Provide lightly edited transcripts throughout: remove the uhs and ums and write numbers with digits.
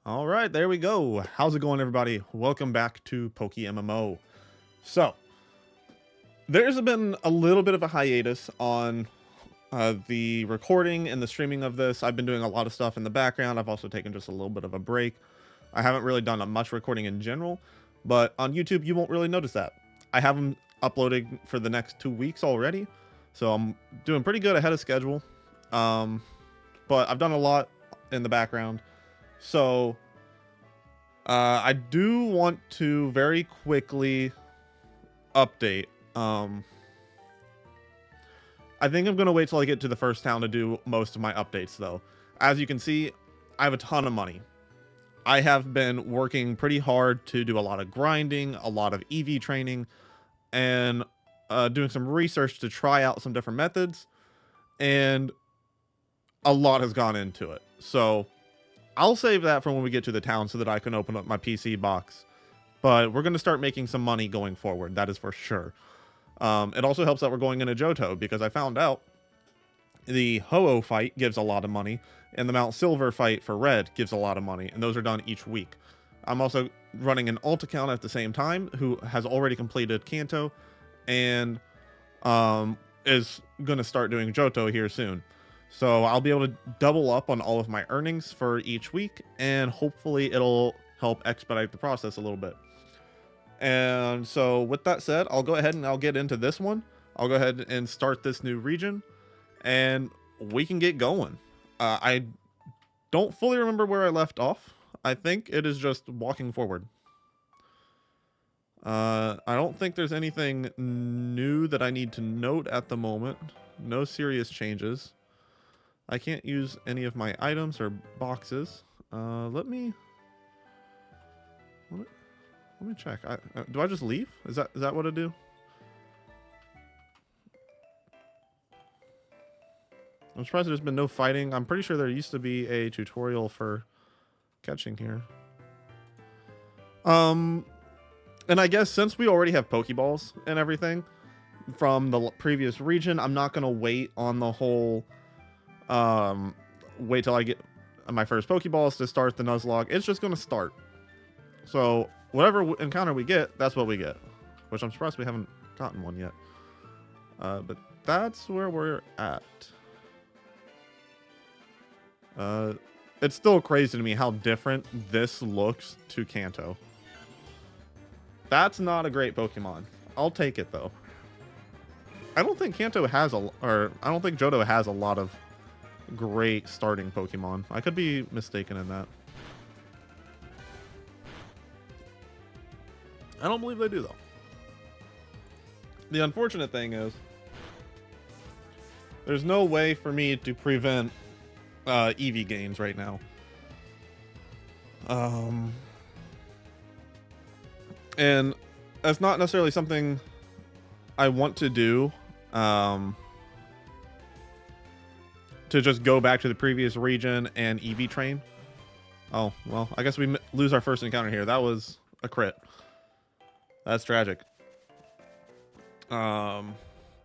All right, there we go. How's it going, everybody? Welcome back to PokeMMO. So, there's been a little bit of a hiatus on the recording and the streaming of this. I've been doing a lot of stuff in the background. I've also taken just a little bit of a break. I haven't really done much recording in general, but on YouTube, you won't really notice that. I have them uploading for the next 2 weeks already, so I'm doing pretty good ahead of schedule. But I've done a lot in the background. So, I do want to very quickly update. I think I'm going to wait till I get to the first town to do most of my updates, though. As you can see, I have a ton of money. I have been working pretty hard to do a lot of grinding, a lot of EV training, and doing some research to try out some different methods, and a lot has gone into it. So I'll save that for when we get to the town so that I can open up my PC box. But we're going to start making some money going forward, that is for sure. It also helps that we're going into Johto, because I found out the Ho-Oh fight gives a lot of money, and the Mount Silver fight for Red gives a lot of money, and those are done each week. I'm also running an alt account at the same time who has already completed Kanto, and is going to start doing Johto here soon. So I'll be able to double up on all of my earnings for each week, and hopefully it'll help expedite the process a little bit. And so with that said, I'll go ahead and I'll get into this one. I'll go ahead and start this new region, and we can get going. I don't fully remember where I left off. I think it is just walking forward. I don't think there's anything new that I need to note at the moment. No serious changes. I can't use any of my items or boxes. Let me check. Do I just leave? Is that what I do? I'm surprised there's been no fighting. I'm pretty sure there used to be a tutorial for catching here. And I guess since we already have Pokeballs and everything from the previous region, I'm not gonna wait on the whole wait till I get my first Pokeballs to start the Nuzlocke. It's just gonna start. So whatever encounter we get, that's what we get. Which I'm surprised we haven't gotten one yet. But that's where we're at. It's still crazy to me how different this looks to Kanto. That's not a great Pokemon. I'll take it though. I don't think Kanto has I don't think Johto has a lot of great starting Pokemon. I could be mistaken in that. I don't believe they do though. The unfortunate thing is there's no way for me to prevent EV gains right now. And that's not necessarily something I want to do. To just go back to the previous region and EV train. Oh, well, I guess we lose our first encounter here. That was a crit. That's tragic. But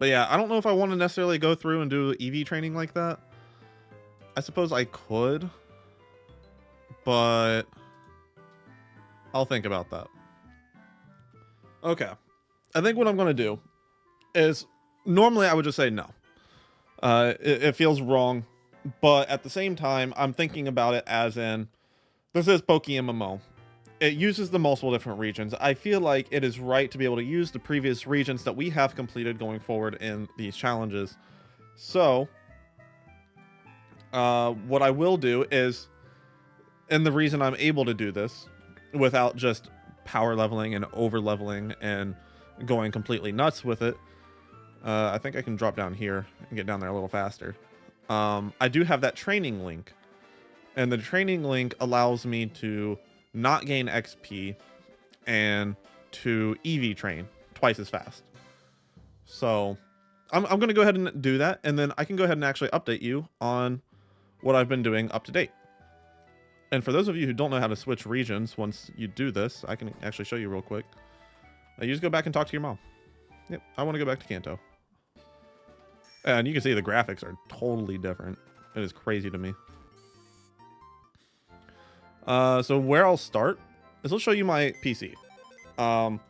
yeah, I don't know if I want to necessarily go through and do EV training like that. I suppose I could, but I'll think about that. Okay. I think what I'm going to do is normally I would just say no. It feels wrong, but at the same time, I'm thinking about it as in, this is PokeMMO. It uses the multiple different regions. I feel like it is right to be able to use the previous regions that we have completed going forward in these challenges. So, what I will do is, and the reason I'm able to do this without just power leveling and over leveling and going completely nuts with it, I think I can drop down here and get down there a little faster. I do have that training link, and the training link allows me to not gain XP and to EV train twice as fast. So I'm going to go ahead and do that, and then I can go ahead and actually update you on what I've been doing up to date. And for those of you who don't know how to switch regions once you do this, I can actually show you real quick. You just go back and talk to your mom. Yep, I want to go back to Kanto. And you can see the graphics are totally different. It is crazy to me. So where I'll start is I'll show you my PC. I'm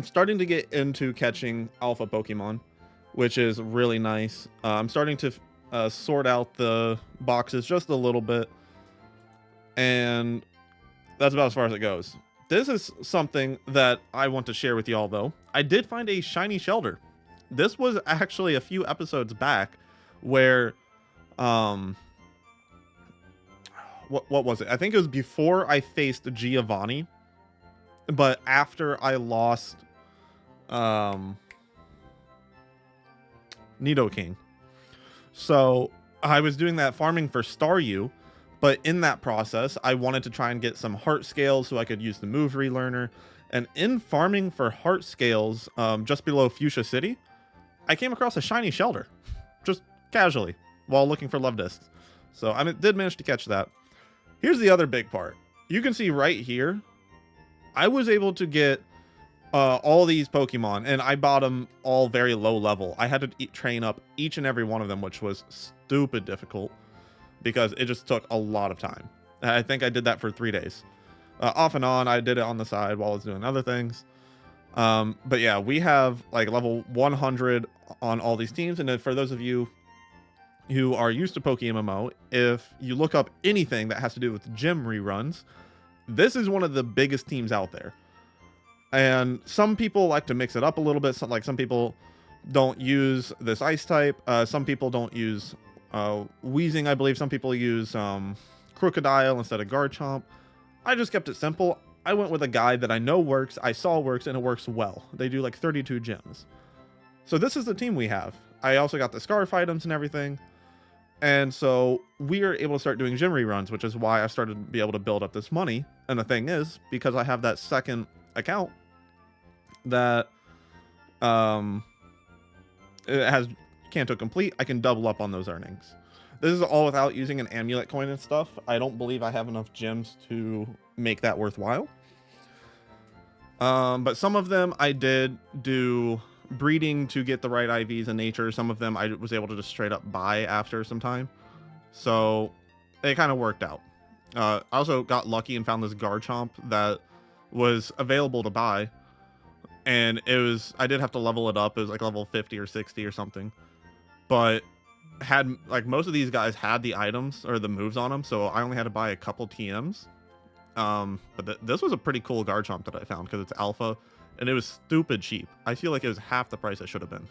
starting to get into catching alpha Pokemon, which is really nice. I'm starting to sort out the boxes just a little bit, and that's about as far as it goes. This is something that I want to share with y'all, though. I did find a shiny Shelter. This was actually a few episodes back where, what was it? I think it was before I faced Giovanni, but after I lost, Nidoking. So I was doing that farming for Staryu, but in that process, I wanted to try and get some heart scales so I could use the move relearner. And in farming for heart scales, just below Fuchsia City, I came across a shiny Shelter, just casually, while looking for love discs. So I did manage to catch that. Here's the other big part. You can see right here, I was able to get all these Pokemon, and I bought them all very low level. I had to train up each and every one of them, which was stupid difficult because it just took a lot of time. I think I did that for 3 days. Off and on, I did it on the side while I was doing other things. But yeah, we have like level 100 on all these teams. And then for those of you who are used to PokeMMO, if you look up anything that has to do with gym reruns, this is one of the biggest teams out there. And some people like to mix it up a little bit. Like some people don't use this ice type. Some people don't use Wheezing, I believe. Some people use Crocodile instead of Garchomp. I just kept it simple. I went with a guide that I know works, I saw works, and it works well. They do like 32 gyms. So this is the team we have. I also got the Scarf items and everything. And so we are able to start doing gym reruns, which is why I started to be able to build up this money. And the thing is, because I have that second account that it has Kanto complete, I can double up on those earnings. This is all without using an amulet coin and stuff. I don't believe I have enough gems to make that worthwhile. But some of them I did do breeding to get the right IVs in nature. Some of them I was able to just straight up buy after some time. So it kind of worked out. I also got lucky and found this Garchomp that was available to buy. And I did have to level it up. It was like level 50 or 60 or something. But had like most of these guys had the items or the moves on them, so I only had to buy a couple TMs. But this was a pretty cool Garchomp that I found because it's alpha, and it was stupid cheap. I feel like it was half the price it should have been.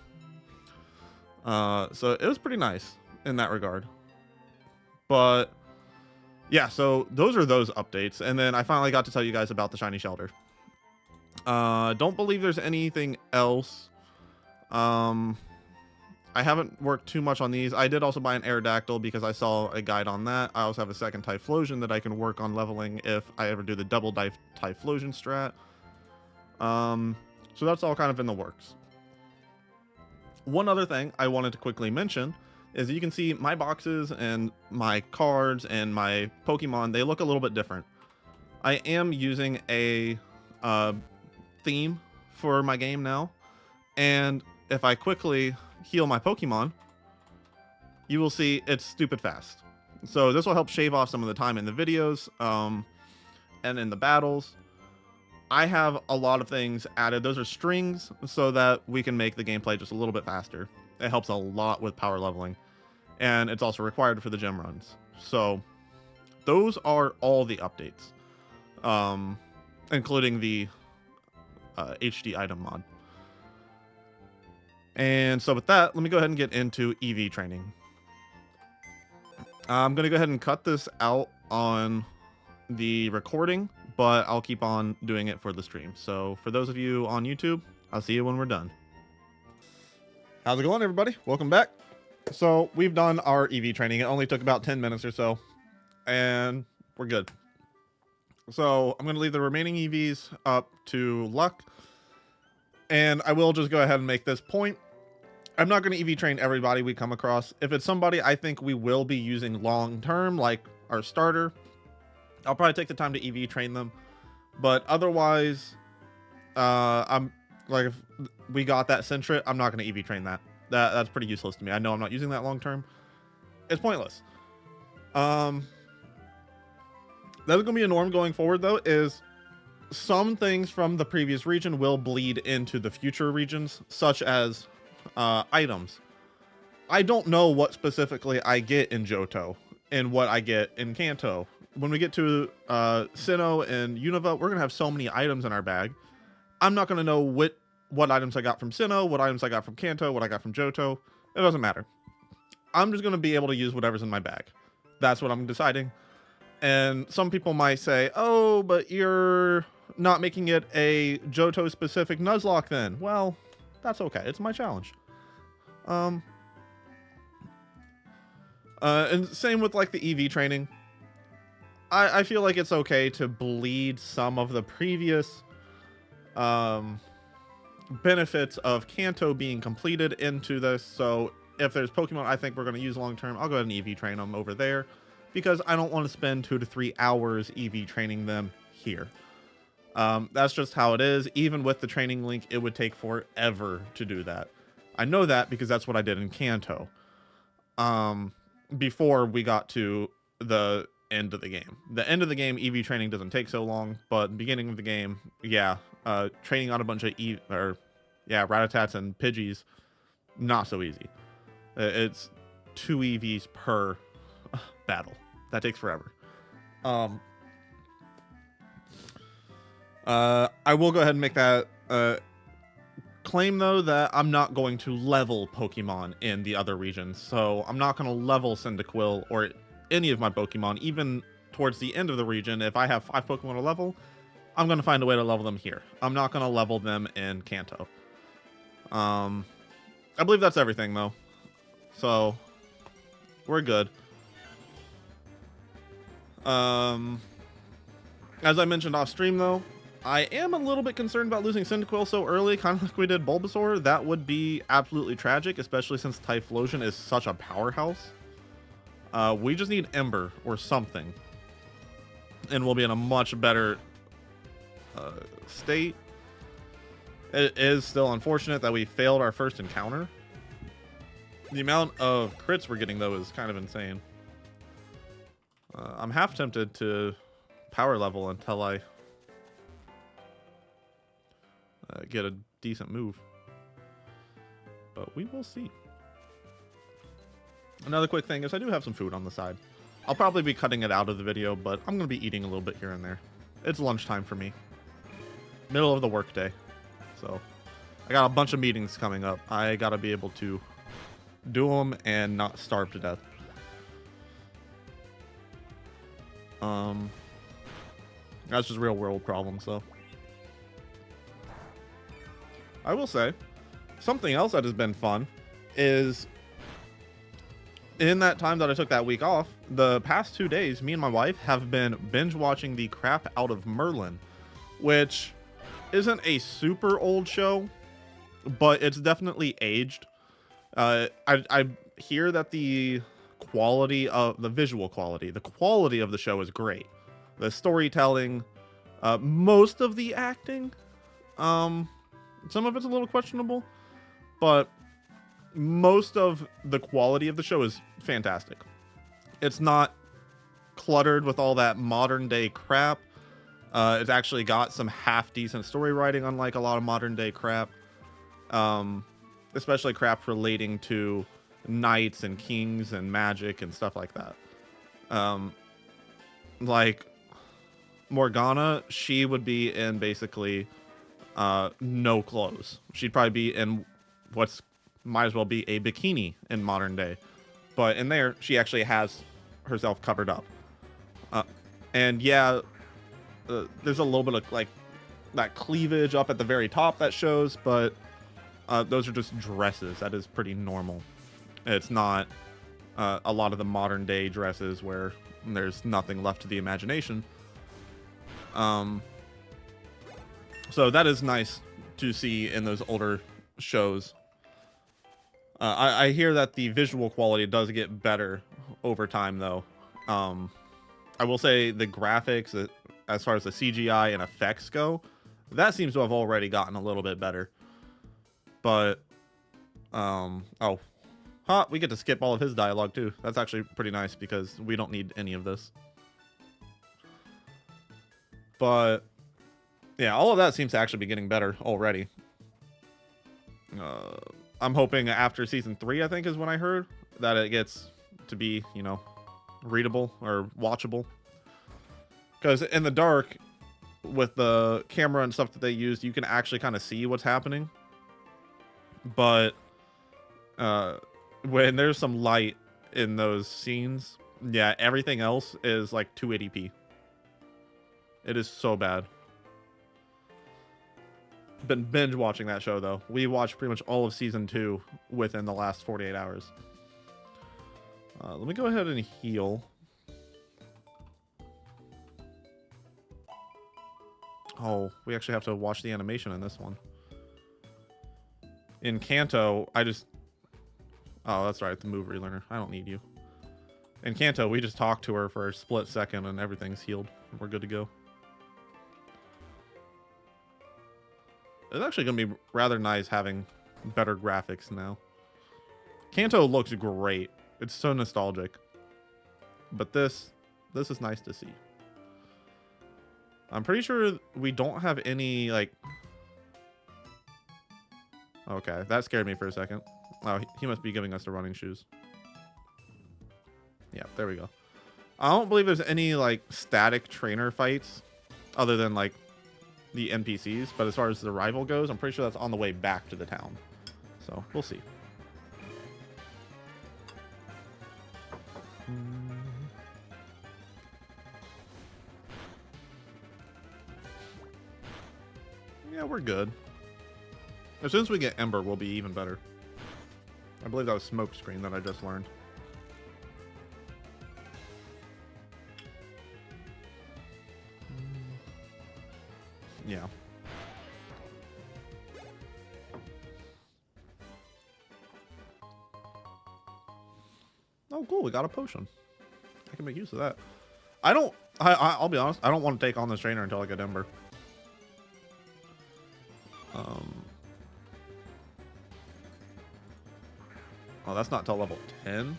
So it was pretty nice in that regard. But yeah, so those are those updates, and then I finally got to tell you guys about the shiny Shelter. Don't believe there's anything else. I haven't worked too much on these. I did also buy an Aerodactyl because I saw a guide on that. I also have a second Typhlosion that I can work on leveling if I ever do the double Typhlosion strat. So that's all kind of in the works. One other thing I wanted to quickly mention is you can see my boxes and my cards and my Pokemon, they look a little bit different. I am using a theme for my game now, and if I quickly heal my Pokemon, you will see it's stupid fast. So this will help shave off some of the time in the videos and in the battles. I have a lot of things added. Those are strings so that we can make the gameplay just a little bit faster. It helps a lot with power leveling, and it's also required for the gym runs. So those are all the updates, including the HD item mod. And so with that, let me go ahead and get into EV training. I'm going to go ahead and cut this out on the recording, but I'll keep on doing it for the stream. So for those of you on YouTube, I'll see you when we're done. How's it going, everybody? Welcome back. So we've done our EV training. It only took about 10 minutes or so, and we're good. So I'm going to leave the remaining EVs up to luck. And I will just go ahead and make this point. I'm not going to EV train everybody we come across. If it's somebody I think we will be using long term, like our starter, I'll probably take the time to EV train them. But otherwise, I'm like, if we got that Sentret, I'm not going to EV train that. That's pretty useless to me. I know I'm not using that long term. It's pointless. That's going to be a norm going forward, though, is some things from the previous region will bleed into the future regions, such as items. I don't know what specifically I get in Johto and what I get in Kanto. When we get to Sinnoh and Unova, we're going to have so many items in our bag. I'm not going to know what items I got from Sinnoh, what items I got from Kanto, what I got from Johto. It doesn't matter. I'm just going to be able to use whatever's in my bag. That's what I'm deciding. And some people might say, oh, but you're not making it a Johto-specific Nuzlocke then. Well, that's okay. It's my challenge. And same with like the EV training. I feel like it's okay to bleed some of the previous benefits of Kanto being completed into this. So if there's Pokemon I think we're going to use long term, I'll go ahead and EV train them over there, because I don't want to spend 2 to 3 hours EV training them here. That's just how it is. Even with the training link, it would take forever to do that. I know that because that's what I did in Kanto. Before we got to the end of the game. The end of the game, EV training doesn't take so long, but beginning of the game, yeah, training on a bunch of Rattatats and Pidgeys, not so easy. It's 2 EVs per battle. That takes forever. I will go ahead and make that claim, though, that I'm not going to level Pokemon in the other regions. So I'm not going to level Cyndaquil or any of my Pokemon, even towards the end of the region. If I have 5 Pokemon to level, I'm going to find a way to level them here. I'm not going to level them in Kanto. I believe that's everything, though. So we're good. As I mentioned off stream, though, I am a little bit concerned about losing Cyndaquil so early, kind of like we did Bulbasaur. That would be absolutely tragic, especially since Typhlosion is such a powerhouse. We just need Ember or something, and we'll be in a much better state. It is still unfortunate that we failed our first encounter. The amount of crits we're getting, though, is kind of insane. I'm half tempted to power level until I get a decent move, but we will see. Another quick thing is I do have some food on the side. I'll probably be cutting it out of the video, but I'm going to be eating a little bit here and there. It's lunchtime for me. Middle of the workday. So I got a bunch of meetings coming up. I got to be able to do them and not starve to death. That's just real world problems, though. I will say, something else that has been fun is, in that time that I took that week off, the past 2 days, me and my wife have been binge watching the crap out of Merlin, which isn't a super old show, but it's definitely aged. I hear that the quality of the visual quality, the quality of the show is great. The storytelling, most of the acting, some of it's a little questionable, but most of the quality of the show is fantastic. It's not cluttered with all that modern day crap. It's actually got some half decent story writing, unlike a lot of modern day crap. Especially crap relating to knights and kings and magic and stuff like that. Like Morgana, she would be in basically no clothes. She'd probably be in what's might as well be a bikini in modern day, but in there she actually has herself covered up. And yeah, there's a little bit of like that cleavage up at the very top that shows, but those are just dresses. That is pretty normal. It's not a lot of the modern day dresses where there's nothing left to the imagination. So that is nice to see in those older shows. I hear that the visual quality does get better over time, though. I will say the graphics, as far as the CGI and effects go, that seems to have already gotten a little bit better. But, we get to skip all of his dialogue, too. That's actually pretty nice, because we don't need any of this. But yeah, all of that seems to actually be getting better already. I'm hoping after season 3, I think is when I heard, that it gets to be, you know, readable or watchable. Because in the dark, with the camera and stuff that they used, you can actually kind of see what's happening. But when there's some light in those scenes, yeah, everything else is like 280p. It is so bad. Been binge watching that show though. We watched pretty much all of season 2 within the last 48 hours. Let me go ahead and heal. Oh, we actually have to watch the animation in this one. In Kanto, I just... Oh, that's right, the move relearner. I don't need you. In Kanto, we just talked to her for a split second and everything's healed. We're good to go. It's actually going to be rather nice having better graphics now. Kanto looks great. It's so nostalgic. But this is nice to see. I'm pretty sure we don't have any, like... Okay, that scared me for a second. Oh, he must be giving us the running shoes. Yeah, there we go. I don't believe there's any, like, static trainer fights other than, like, the NPCs. But as far as the rival goes, I'm pretty sure that's on the way back to the town. So, we'll see. Yeah, we're good. As soon as we get Ember, we'll be even better. I believe that was Smoke Screen that I just learned. Yeah. Oh, cool. We got a potion. I can make use of that. I'll be honest. I don't want to take on this trainer until I get Ember. Oh, that's not till level 10.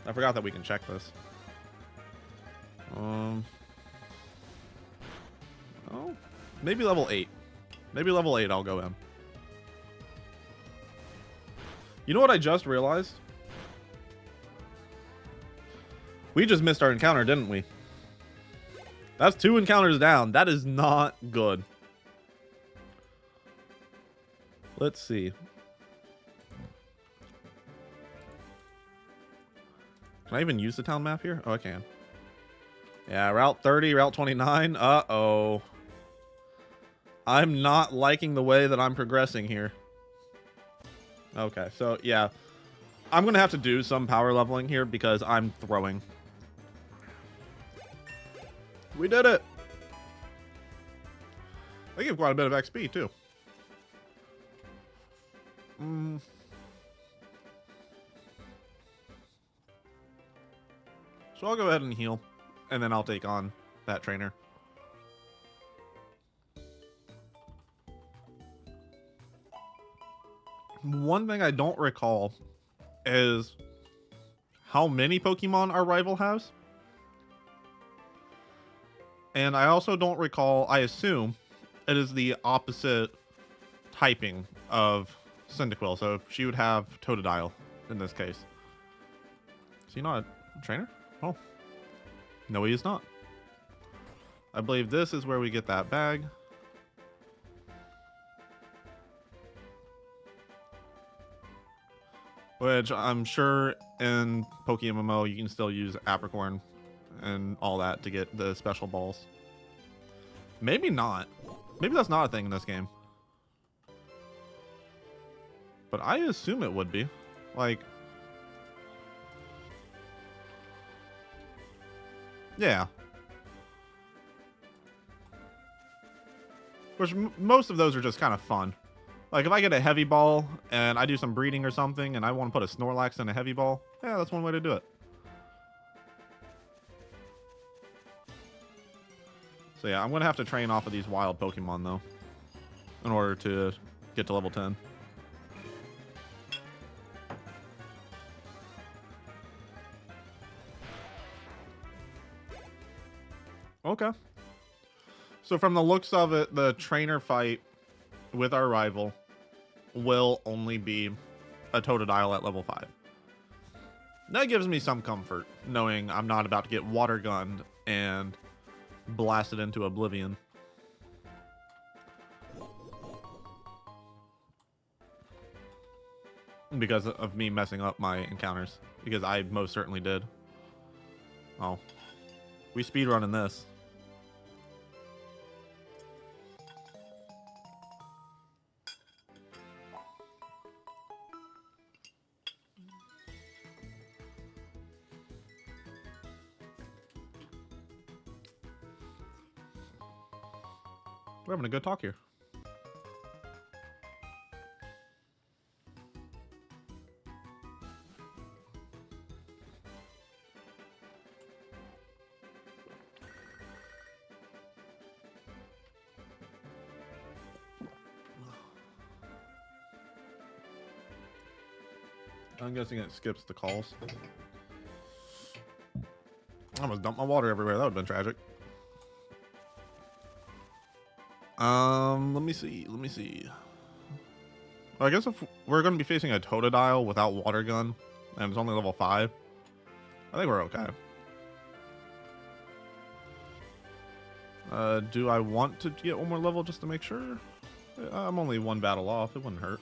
I forgot that we can check this. Oh, maybe level 8. Maybe level 8 I'll go in. You know what I just realized? We just missed our encounter, didn't we? That's 2 encounters down. That is not good. Let's see. Can I even use the town map here? Oh, I can. Yeah, Route 30, Route 29. Uh-oh. I'm not liking the way that I'm progressing here. Okay, so yeah. I'm going to have to do some power leveling here because I'm throwing. We did it! They give quite a bit of XP, too. So I'll go ahead and heal, and then I'll take on that trainer. One thing I don't recall is how many Pokemon our rival has. And I also don't recall, I assume, it is the opposite typing of Cyndaquil. So she would have Totodile in this case. Is he not a trainer? Oh. No, he is not. I believe this is where we get that bag. Which I'm sure in PokeMMO you can still use Apricorn and all that to get the special balls. Maybe not. Maybe that's not a thing in this game. But I assume it would be. Like... Yeah. Which most of those are just kind of fun. Like if I get a heavy ball and I do some breeding or something and I want to put a Snorlax in a heavy ball, yeah, that's one way to do it. So yeah, I'm going to have to train off of these wild Pokemon though, in order to get to level 10. Okay. So from the looks of it, the trainer fight with our rival will only be a Totodile at level 5. That gives me some comfort, knowing I'm not about to get water gunned and blasted into oblivion. Because of me messing up my encounters. Because I most certainly did. Oh. We speedrunning this. We're having a good talk here. I'm guessing it skips the calls. I almost dumped my water everywhere. That would have been tragic. Let me see. Well, I guess if we're going to be facing a Totodile without water gun, and it's only level 5, I think we're okay. Do I want to get one more level just to make sure? I'm only one battle off. It wouldn't hurt.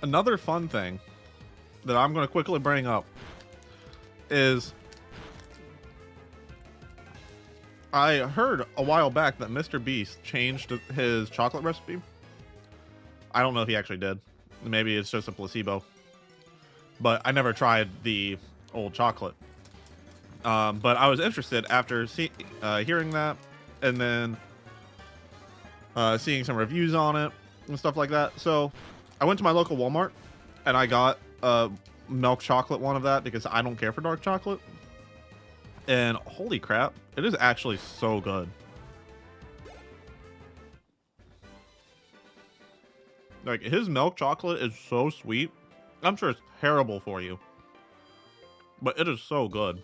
Another fun thing that I'm going to quickly bring up is I heard a while back that Mr. Beast changed his chocolate recipe. I don't know if he actually did. Maybe it's just a placebo. But I never tried the old chocolate. But I was interested after hearing that and then seeing some reviews on it and stuff like that. So I went to my local Walmart and I got a milk chocolate one of that because I don't care for dark chocolate. And holy crap, it is actually so good. Like, his milk chocolate is so sweet. I'm sure it's terrible for you, but it is so good.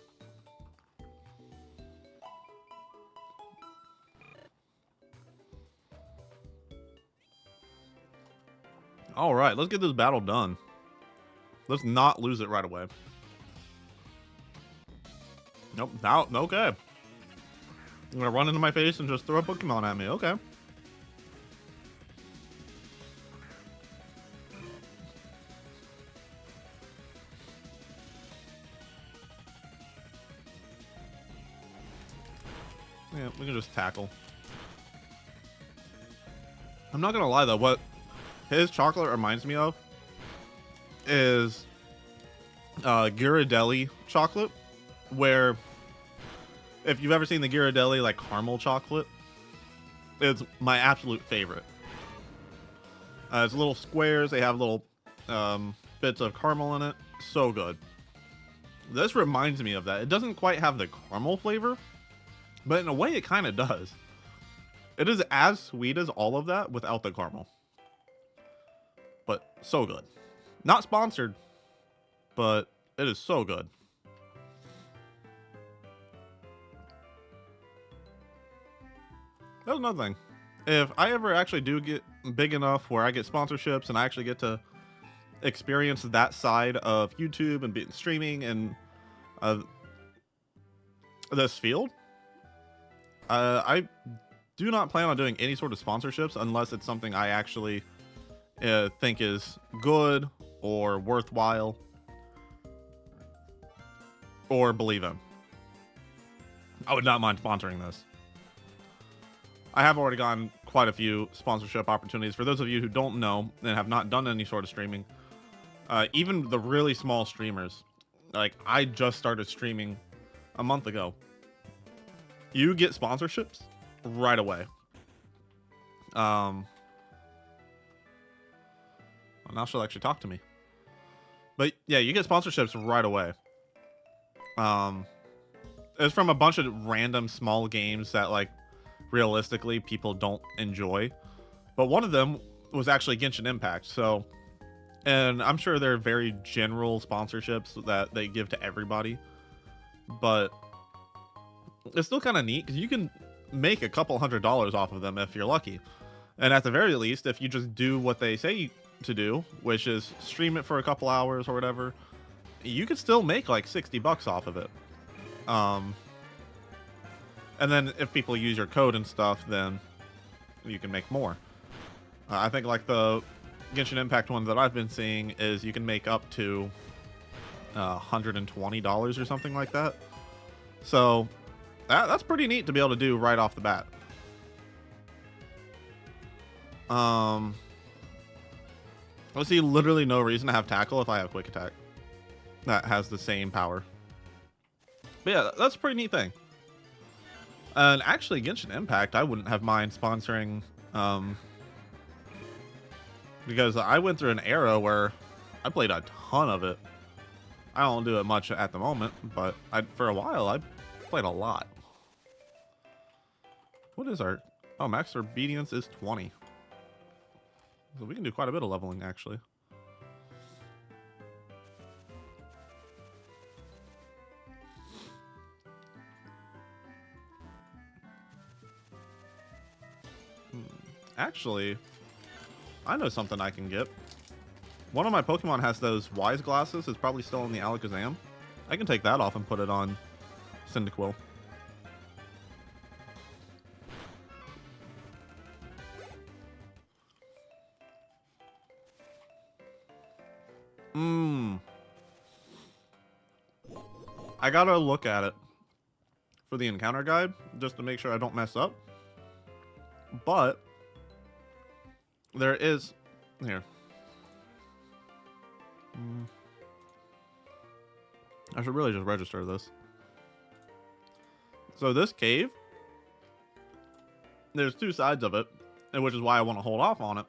All right, let's get this battle done. Let's not lose it right away. Nope, now, okay. I'm gonna run into my face and just throw a Pokemon at me, okay. Yeah, we can just tackle. I'm not gonna lie though, what his chocolate reminds me of is Ghirardelli chocolate, where if you've ever seen the Ghirardelli like caramel chocolate, it's my absolute favorite. It's little squares, they have little bits of caramel in it. So good. This reminds me of that. It doesn't quite have the caramel flavor, but in a way it kind of does. It is as sweet as all of that without the caramel. But so good. Not sponsored, but it is so good. That's another thing. If I ever actually do get big enough where I get sponsorships and I actually get to experience that side of YouTube and streaming and this field, I do not plan on doing any sort of sponsorships unless it's something I actually think is good or worthwhile or believe in. I would not mind sponsoring this. I have already gotten quite a few sponsorship opportunities. For those of you who don't know and have not done any sort of streaming, even the really small streamers, like I just started streaming a month ago, you get sponsorships right away. Well, now she'll actually talk to me. But yeah, you get sponsorships right away. It's from a bunch of random small games that like realistically people don't enjoy. But one of them was actually Genshin Impact. So, and I'm sure they're very general sponsorships that they give to everybody, but it's still kind of neat because you can make a couple $100s off of them if you're lucky. And at the very least, if you just do what they say to do, which is stream it for a couple hours or whatever, you could still make like $60 off of it. And then if people use your code and stuff, then you can make more. I think like the Genshin Impact one that I've been seeing is you can make up to $120 or something like that. So that's pretty neat to be able to do right off the bat. I see literally no reason to have tackle if I have quick attack that has the same power. But yeah, that's a pretty neat thing. And actually, Genshin Impact, I wouldn't have mind sponsoring, because I went through an era where I played a ton of it. I don't do it much at the moment, but for a while, I played a lot. What is our... Oh, max obedience is 20. So we can do quite a bit of leveling, actually. Actually, I know something I can get. One of my Pokemon has those Wise glasses. It's probably still in the Alakazam. I can take that off and put it on Cyndaquil. I gotta look at it for the encounter guide just to make sure I don't mess up. But there is here. I should really just register this. So this cave, there's two sides of it, and which is why I want to hold off on it.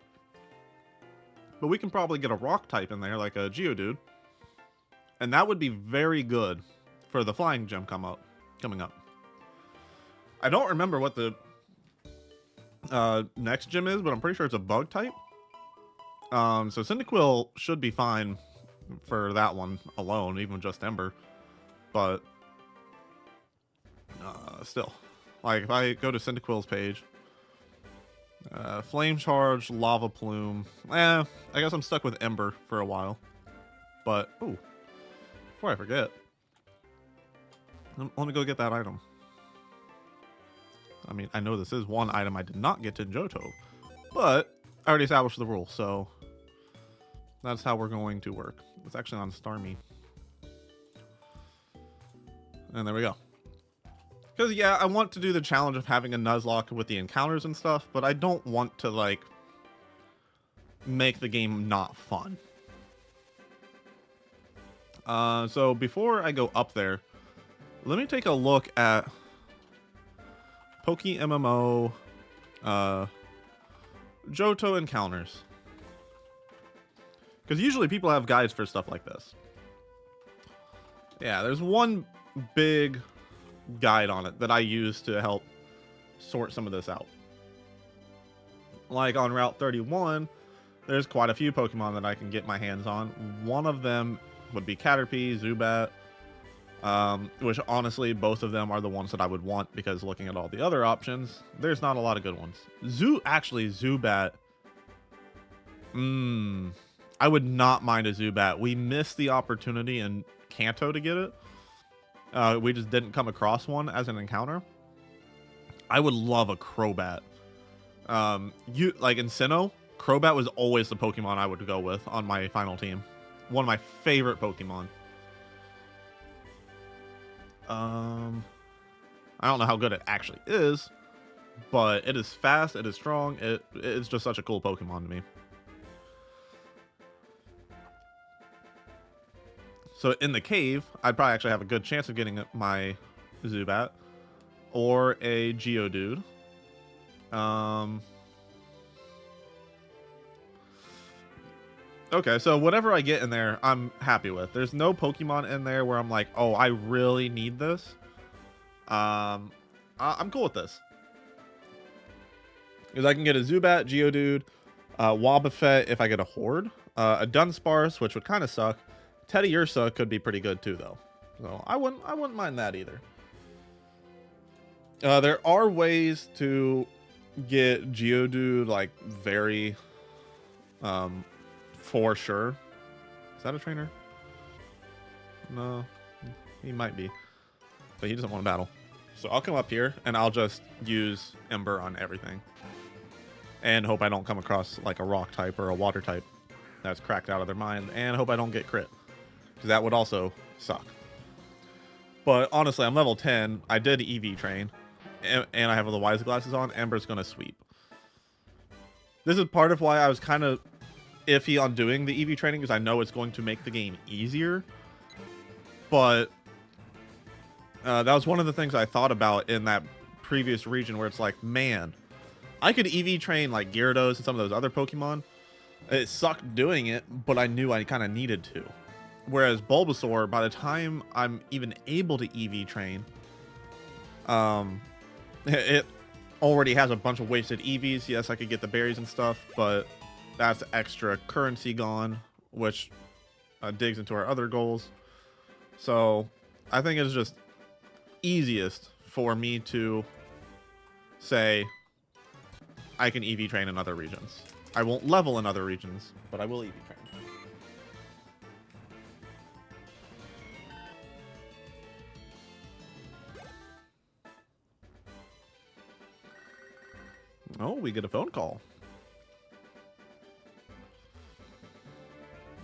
But we can probably get a rock type in there, like a Geodude, and that would be very good for the flying gem coming up. I don't remember what the next gym is, but I'm pretty sure it's a bug type. So Cyndaquil should be fine for that one alone, even just Ember. But still, like if I go to Cyndaquil's page, Flame Charge, Lava Plume. I guess I'm stuck with Ember for a while. But ooh, before I forget, let me go get that item. I mean, I know this is one item I did not get in Johto, but I already established the rule, so that's how we're going to work. It's actually on Starmie. And there we go. Because, yeah, I want to do the challenge of having a Nuzlocke with the encounters and stuff, but I don't want to, like, make the game not fun. So before I go up there, let me take a look at PokeMMO Johto encounters. Because usually people have guides for stuff like this. Yeah, there's one big guide on it that I use to help sort some of this out. Like on Route 31, there's quite a few Pokemon that I can get my hands on. One of them would be Caterpie, Zubat, which honestly, both of them are the ones that I would want because looking at all the other options, there's not a lot of good ones. Zubat. I would not mind a Zubat. We missed the opportunity in Kanto to get it. We just didn't come across one as an encounter. I would love a Crobat. Like in Sinnoh, Crobat was always the Pokemon I would go with on my final team. One of my favorite Pokemon. I don't know how good it actually is, but it is fast, it is strong, it's just such a cool Pokemon to me. So in the cave, I'd probably actually have a good chance of getting my Zubat or a Geodude. Okay, so whatever I get in there, I'm happy with. There's no Pokemon in there where I'm like, oh, I really need this. I'm cool with this. is I can get a Zubat, Geodude, Wobbuffet if I get a Horde, a Dunsparce, which would kind of suck. Teddiursa could be pretty good too, though. So I wouldn't mind that either. There are ways to get Geodude like very, for sure. Is that a trainer? No, he might be, but he doesn't want to battle. So I'll come up here and I'll just use Ember on everything, and hope I don't come across like a rock type or a water type that's cracked out of their mind, and hope I don't get crit, because that would also suck. But honestly, I'm level 10. I did EV train, and I have the wise glasses on. Ember's gonna sweep. This is part of why I was kind of iffy on doing the EV training, because I know it's going to make the game easier. But that was one of the things I thought about in that previous region, where it's like, man, I could EV train like Gyarados and some of those other Pokemon. It sucked doing it, but I knew I kind of needed to. Whereas Bulbasaur, by the time I'm even able to EV train, it already has a bunch of wasted EVs. Yes, I could get the berries and stuff, but that's extra currency gone, which digs into our other goals. So I think it's just easiest for me to say I can EV train in other regions. I won't level in other regions, but I will EV train. Oh, we get a phone call.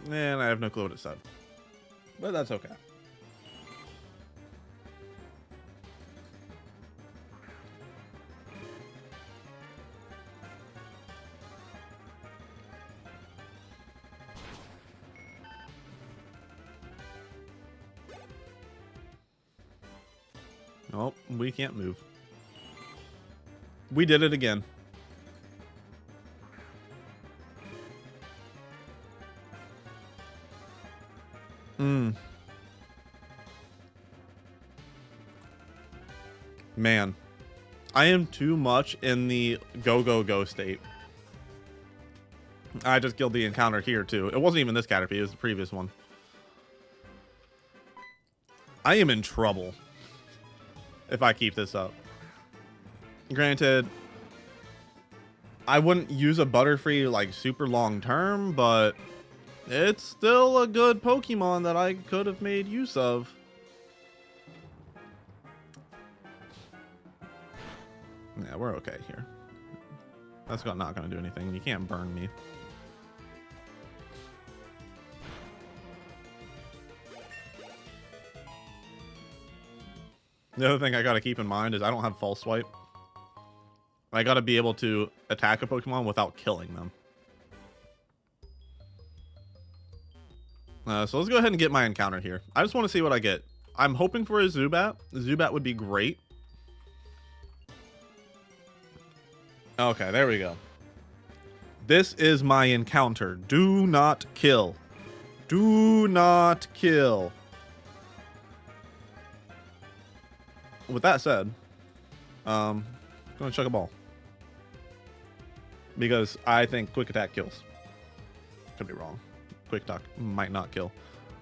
And I have no clue what it said, but that's okay. Oh, we can't move. We did it again. Man, I am too much in the go state. I just killed the encounter here too. It wasn't even this Caterpie, it was the previous one. I am in trouble if I keep this up. Granted, I wouldn't use a Butterfree like super long term, but it's still a good Pokemon that I could have made use of. Yeah, we're okay here. That's not going to do anything. You can't burn me. The other thing I got to keep in mind is I don't have False Swipe. I got to be able to attack a Pokemon without killing them. So let's go ahead and get my encounter here. I just want to see what I get. I'm hoping for a Zubat. Zubat would be great. Okay, there we go. This is my encounter. Do not kill. Do not kill. With that said, I'm gonna chuck a ball, because I think quick attack kills. Could be wrong. Quick attack might not kill,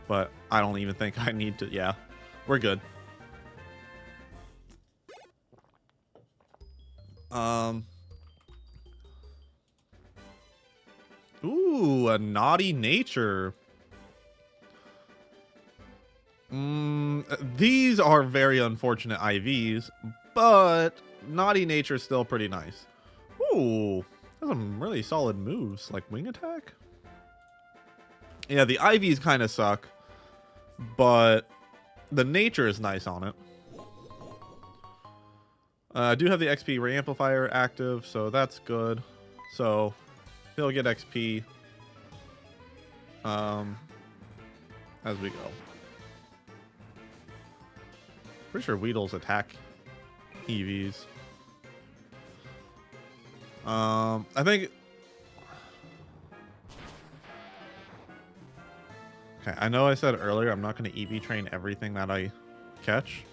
but I don't even think I need to. Yeah, we're good. Ooh, a naughty nature. These are very unfortunate IVs, but naughty nature is still pretty nice. Ooh, that's some really solid moves, like wing attack. Yeah, the IVs kind of suck, but the nature is nice on it. I do have the XP reamplifier active, so that's good. So he'll get XP as we go. Pretty sure Weedle's attack EVs. I think. Okay, I know I said earlier I'm not going to EV train everything that I catch.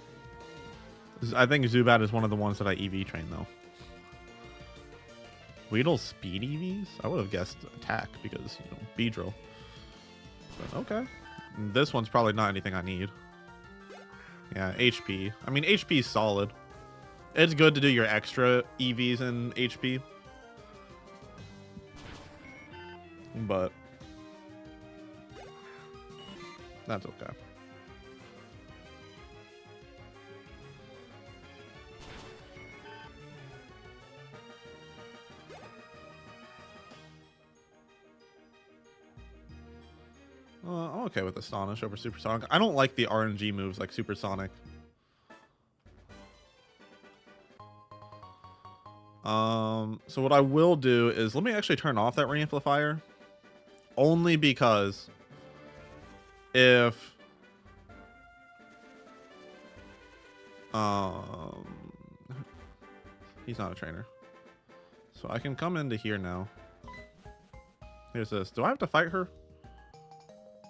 I think Zubat is one of the ones that I EV train though. Weedle speed EVs? I would have guessed attack because, you know, Beedrill. But okay. This one's probably not anything I need. Yeah, HP. I mean, HP is solid. It's good to do your extra EVs in HP. But that's okay. I'm okay with Astonish over Supersonic. I don't like the RNG moves like Supersonic. So what I will do is let me actually turn off that re-amplifier. Only because if he's not a trainer. So I can come into here now. Here's this. Do I have to fight her?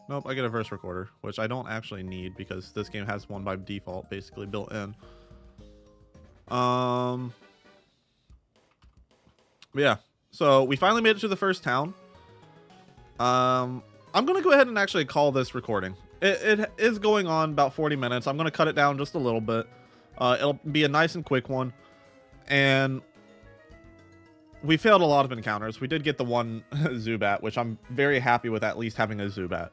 Nope, I get a verse recorder, which I don't actually need because this game has one by default basically built in. Yeah, so we finally made it to the first town. I'm gonna go ahead and actually call this recording. It is going on about 40 minutes. I'm gonna cut it down just a little bit. It'll be a nice and quick one. And we failed a lot of encounters. We did get the one Zubat, which I'm very happy with at least having a Zubat.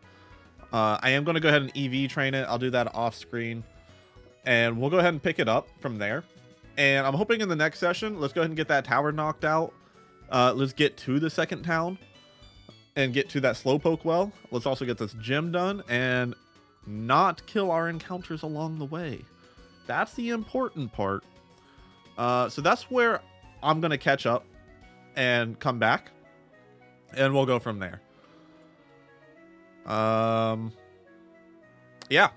I am going to go ahead and EV train it. I'll do that off screen. And we'll go ahead and pick it up from there. And I'm hoping in the next session, let's go ahead and get that tower knocked out. Let's get to the second town. And get to that Slowpoke well. Let's also get this gym done. And not kill our encounters along the way. That's the important part. So that's where I'm going to catch up. And come back. And we'll go from there. Yeah,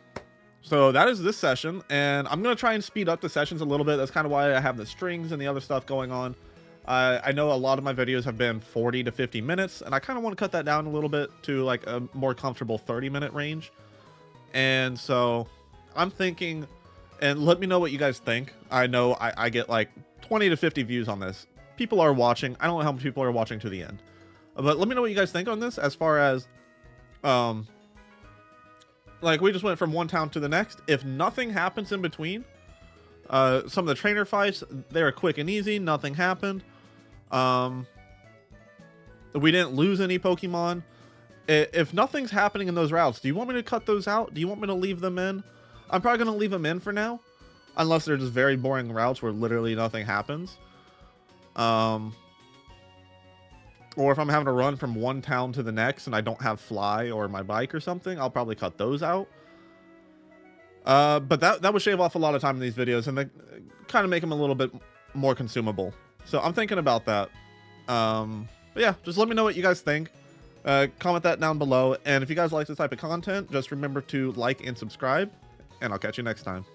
so that is this session, and I'm gonna try and speed up the sessions a little bit. That's kind of why I have the strings and the other stuff going on. I know a lot of my videos have been 40 to 50 minutes, and I kind of want to cut that down a little bit to like a more comfortable 30-minute range. And so I'm thinking, and let me know what you guys think. I know I get like 20 to 50 views on this. People are watching. I don't know how many people are watching to the end, but let me know what you guys think on this as far as like we just went from one town to the next. If nothing happens in between, some of the trainer fights, they're quick and easy. Nothing happened. We didn't lose any Pokemon. If nothing's happening in those routes, do you want me to cut those out? Do you want me to leave them in? I'm probably going to leave them in for now, unless they're just very boring routes where literally nothing happens. Or if I'm having to run from one town to the next and I don't have Fly or my bike or something, I'll probably cut those out. But that would shave off a lot of time in these videos and they kind of make them a little bit more consumable. So I'm thinking about that. But yeah, just let me know what you guys think. Comment that down below. And if you guys like this type of content, just remember to like and subscribe. And I'll catch you next time.